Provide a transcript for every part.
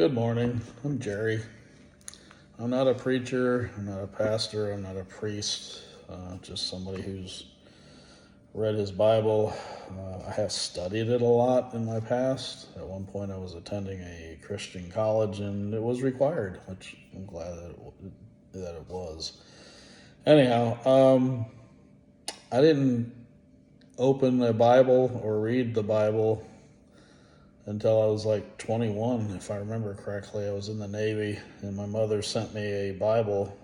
Good morning. I'm Jerry. I'm not a preacher, I'm not a pastor, I'm not a priest, just somebody who's read his Bible. I have studied it a lot in my past. At one point, I was attending a Christian college and it was required, which I'm glad that it was. Anyhow, I didn't open a Bible or read the Bible until I was like 21, if I remember correctly. I was in the Navy, and my mother sent me a Bible.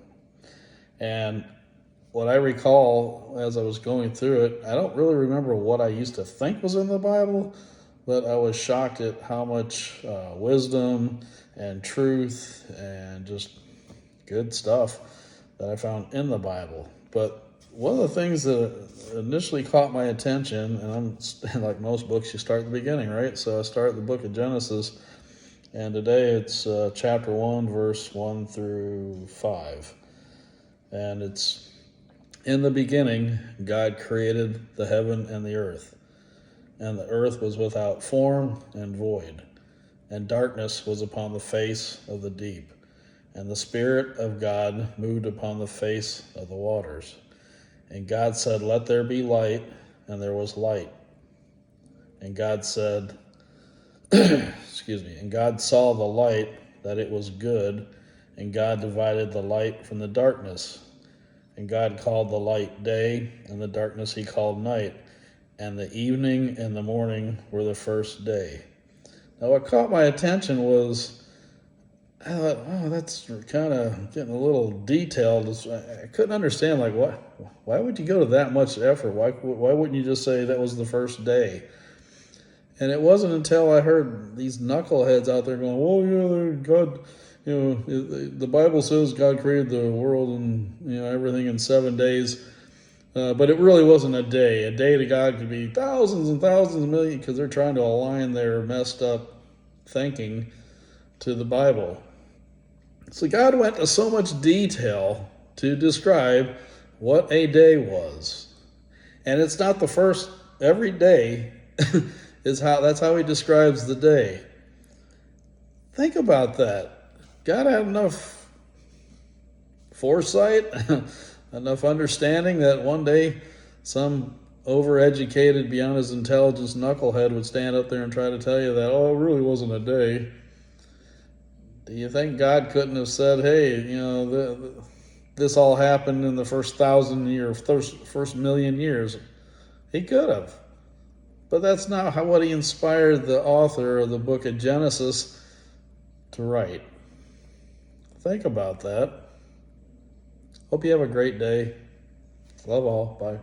And what I recall as I was going through it, I don't really remember what I used to think was in the Bible, but I was shocked at how much wisdom and truth and just good stuff that I found in the Bible. But one of the things that initially caught my attention, and I'm like most books, you start at the beginning, right? So I start the book of Genesis, and today it's chapter 1, verse 1 through 5. And it's, in the beginning, God created the heaven and the earth. And the earth was without form and void, and darkness was upon the face of the deep. And the Spirit of God moved upon the face of the waters. And God said, "Let there be light," and there was light. And God said, and God saw the light, that it was good, and God divided the light from the darkness. And God called the light day, and the darkness he called night. And the evening and the morning were the first day. Now what caught my attention was, I thought, oh, that's kind of getting a little detailed. I couldn't understand, like, why would you go to that much effort? Why wouldn't you just say that was the first day? And it wasn't until I heard these knuckleheads out there going, "Well, God, the Bible says God created the world and everything in 7 days." But it really wasn't a day. A day to God could be thousands and thousands of millions, because they're trying to align their messed up thinking to the Bible. So God went to so much detail to describe what a day was. And it's not the first, every day that's how he describes the day. Think about that. God had enough foresight, enough understanding that one day some overeducated, beyond his intelligence knucklehead would stand up there and try to tell you that, oh, it really wasn't a day. Do you think God couldn't have said, hey, this all happened in the first 1,000 years, first million years? He could have. But that's not what he inspired the author of the book of Genesis to write. Think about that. Hope you have a great day. Love all. Bye.